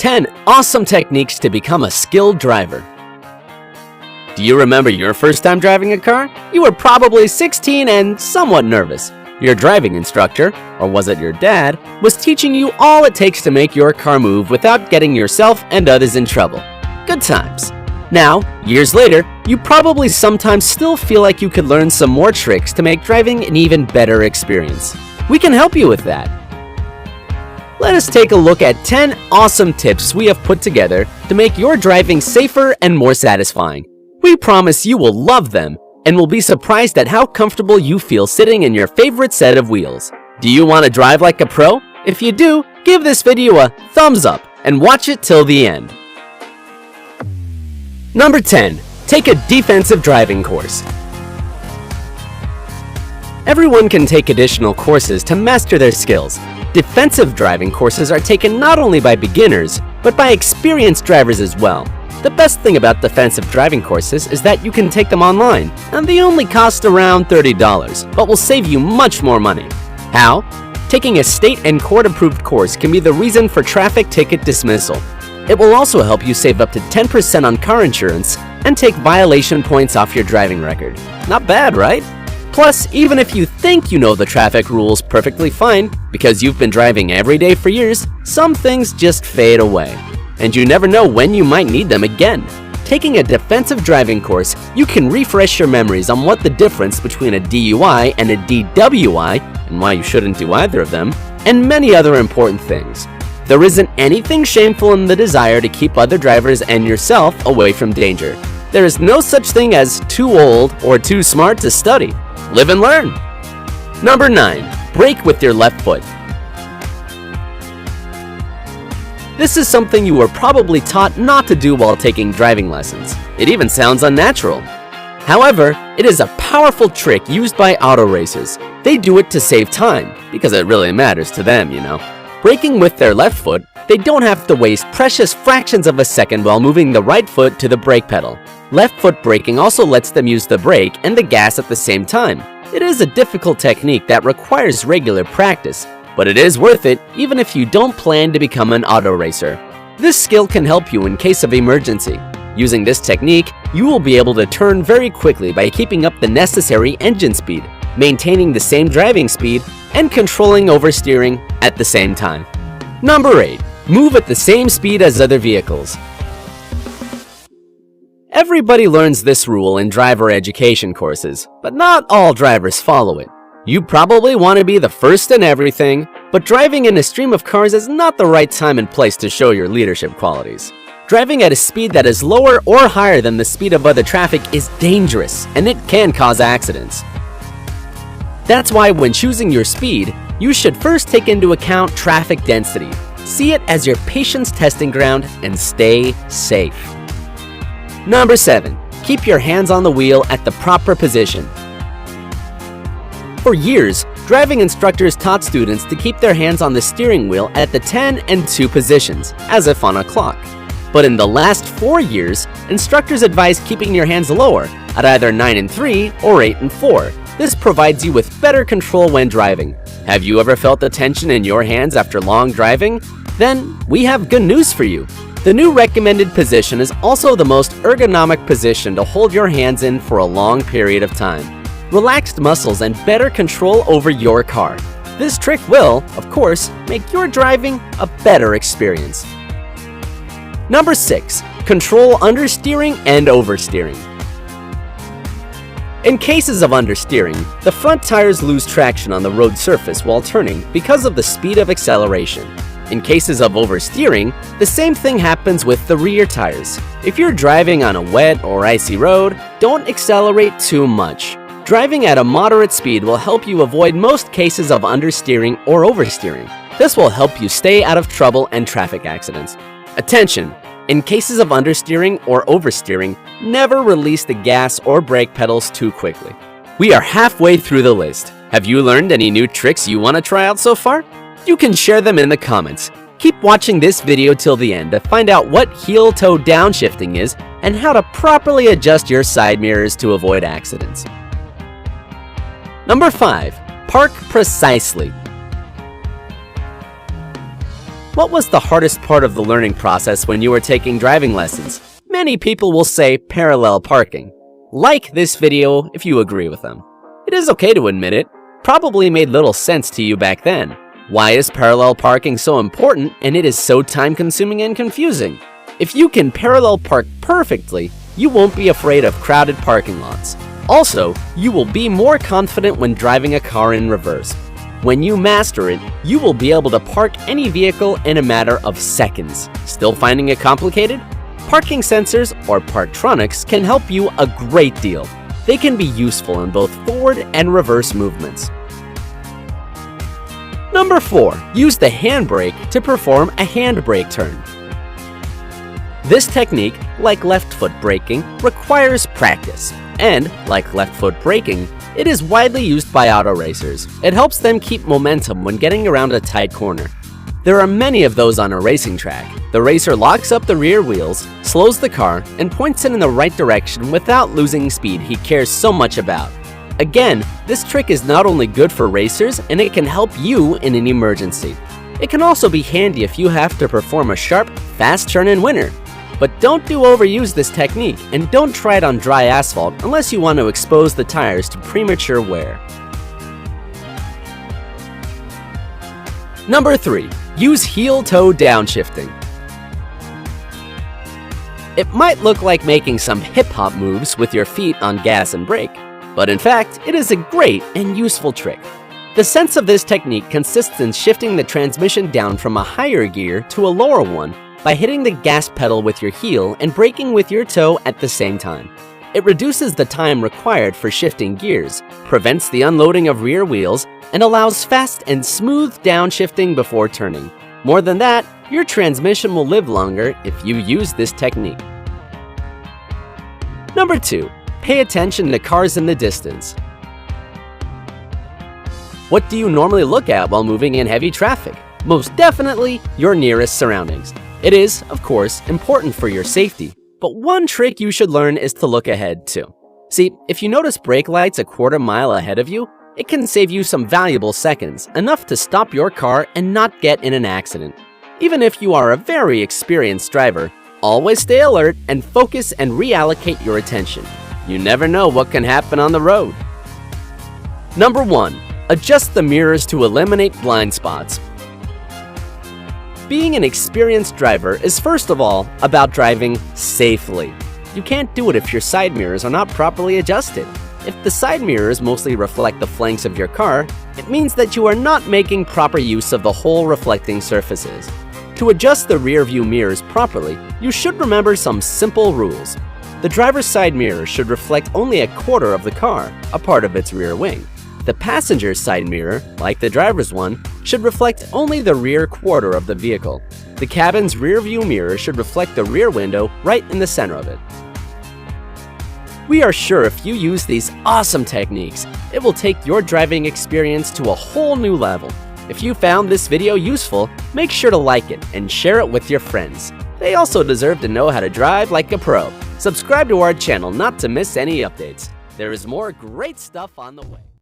10 awesome techniques to become a skilled driver. Do you remember your first time driving a car? You were probably 16 and somewhat nervous. Your driving instructor, or was it your dad, was teaching you all it takes to make your car move without getting yourself and others in trouble. Good times. Now, years later, you probably sometimes still feel like you could learn some more tricks to make driving an even better experience. We can help you with that. Let us take a look at 10 awesome tips we have put together to make your driving safer and more satisfying. We promise you will love them and will be surprised at how comfortable you feel sitting in your favorite set of wheels. Do you want to drive like a pro? If you do, give this video a thumbs up and watch it till the end. Number 10. Take a defensive driving course. Everyone can take additional courses to master their skills. Defensive driving courses are taken not only by beginners, but by experienced drivers as well. The best thing about defensive driving courses is that you can take them online, and they only cost around $30, but will save you much more money. How? Taking a state and court-approved course can be the reason for traffic ticket dismissal. It will also help you save up to 10% on car insurance and take violation points off your driving record. Not bad, right? Plus, even if you think you know the traffic rules perfectly fine because you've been driving every day for years, some things just fade away. And you never know when you might need them again. Taking a defensive driving course, you can refresh your memories on what the difference between a DUI and a DWI, and why you shouldn't do either of them, and many other important things. There isn't anything shameful in the desire to keep other drivers and yourself away from danger. There is no such thing as too old or too smart to study. Live and learn. Number 9. Brake with your left foot. This is something you were probably taught not to do while taking driving lessons. It even sounds unnatural. However, it is a powerful trick used by auto racers. They do it to save time, because it really matters to them, you know. Braking with their left foot, they don't have to waste precious fractions of a second while moving the right foot to the brake pedal. Left foot braking also lets them use the brake and the gas at the same time. It is a difficult technique that requires regular practice, but it is worth it even if you don't plan to become an auto racer. This skill can help you in case of emergency. Using this technique, you will be able to turn very quickly by keeping up the necessary engine speed, maintaining the same driving speed, and controlling oversteering at the same time. Number 8. Move at the same speed as other vehicles. Everybody learns this rule in driver education courses, but not all drivers follow it. You probably want to be the first in everything, but driving in a stream of cars is not the right time and place to show your leadership qualities. Driving at a speed that is lower or higher than the speed of other traffic is dangerous, and it can cause accidents. That's why when choosing your speed, you should first take into account traffic density. See it as your patience testing ground and stay safe. Number 7. Keep your hands on the wheel at the proper position. For years, driving instructors taught students to keep their hands on the steering wheel at the 10 and 2 positions, as if on a clock. But in the last 4 years, instructors advise keeping your hands lower, at either 9 and 3 or 8 and 4. This provides you with better control when driving. Have you ever felt the tension in your hands after long driving? Then we have good news for you. The new recommended position is also the most ergonomic position to hold your hands in for a long period of time. Relaxed muscles and better control over your car. This trick will, of course, make your driving a better experience. Number 6. Control understeering and oversteering. In cases of understeering, the front tires lose traction on the road surface while turning because of the speed of acceleration. In cases of oversteering, the same thing happens with the rear tires. If you're driving on a wet or icy road, don't accelerate too much. Driving at a moderate speed will help you avoid most cases of understeering or oversteering. This will help you stay out of trouble and traffic accidents. Attention! In cases of understeering or oversteering, never release the gas or brake pedals too quickly. We are halfway through the list. Have you learned any new tricks you want to try out so far? You can share them in the comments. Keep watching this video till the end to find out what heel-toe downshifting is and how to properly adjust your side mirrors to avoid accidents. Number 5. Park precisely. What was the hardest part of the learning process when you were taking driving lessons? Many people will say parallel parking. Like this video if you agree with them. It is okay to admit it. Probably made little sense to you back then. Why is parallel parking so important and it is so time-consuming and confusing? If you can parallel park perfectly, you won't be afraid of crowded parking lots. Also, you will be more confident when driving a car in reverse. When you master it, you will be able to park any vehicle in a matter of seconds. Still finding it complicated? Parking sensors or parktronics can help you a great deal. They can be useful in both forward and reverse movements. Number 4. Use the handbrake to perform a handbrake turn. This technique, like left foot braking, requires practice. And, like left foot braking, it is widely used by auto racers. It helps them keep momentum when getting around a tight corner. There are many of those on a racing track. The racer locks up the rear wheels, slows the car, and points it in the right direction without losing speed he cares so much about. Again, this trick is not only good for racers, and it can help you in an emergency. It can also be handy if you have to perform a sharp, fast turn in winter. But don't overuse this technique, and don't try it on dry asphalt unless you want to expose the tires to premature wear. Number 3. Use heel-toe downshifting. It might look like making some hip-hop moves with your feet on gas and brake, but in fact, it is a great and useful trick. The sense of this technique consists in shifting the transmission down from a higher gear to a lower one by hitting the gas pedal with your heel and braking with your toe at the same time. It reduces the time required for shifting gears, prevents the unloading of rear wheels, and allows fast and smooth downshifting before turning. More than that, your transmission will live longer if you use this technique. Number 2. Pay attention to cars in the distance. What do you normally look at while moving in heavy traffic? Most definitely, your nearest surroundings. It is, of course, important for your safety, but one trick you should learn is to look ahead too. See, if you notice brake lights a quarter mile ahead of you, it can save you some valuable seconds, enough to stop your car and not get in an accident. Even if you are a very experienced driver, always stay alert and focus and reallocate your attention. You never know what can happen on the road. Number 1. Adjust the mirrors to eliminate blind spots. Being an experienced driver is first of all about driving safely. You can't do it if your side mirrors are not properly adjusted. If the side mirrors mostly reflect the flanks of your car, it means that you are not making proper use of the whole reflecting surfaces. To adjust the rear view mirrors properly, you should remember some simple rules. The driver's side mirror should reflect only a quarter of the car, a part of its rear wing. The passenger's side mirror, like the driver's one, should reflect only the rear quarter of the vehicle. The cabin's rear view mirror should reflect the rear window right in the center of it. We are sure if you use these awesome techniques, it will take your driving experience to a whole new level. If you found this video useful, make sure to like it and share it with your friends. They also deserve to know how to drive like a pro. Subscribe to our channel not to miss any updates. There is more great stuff on the way.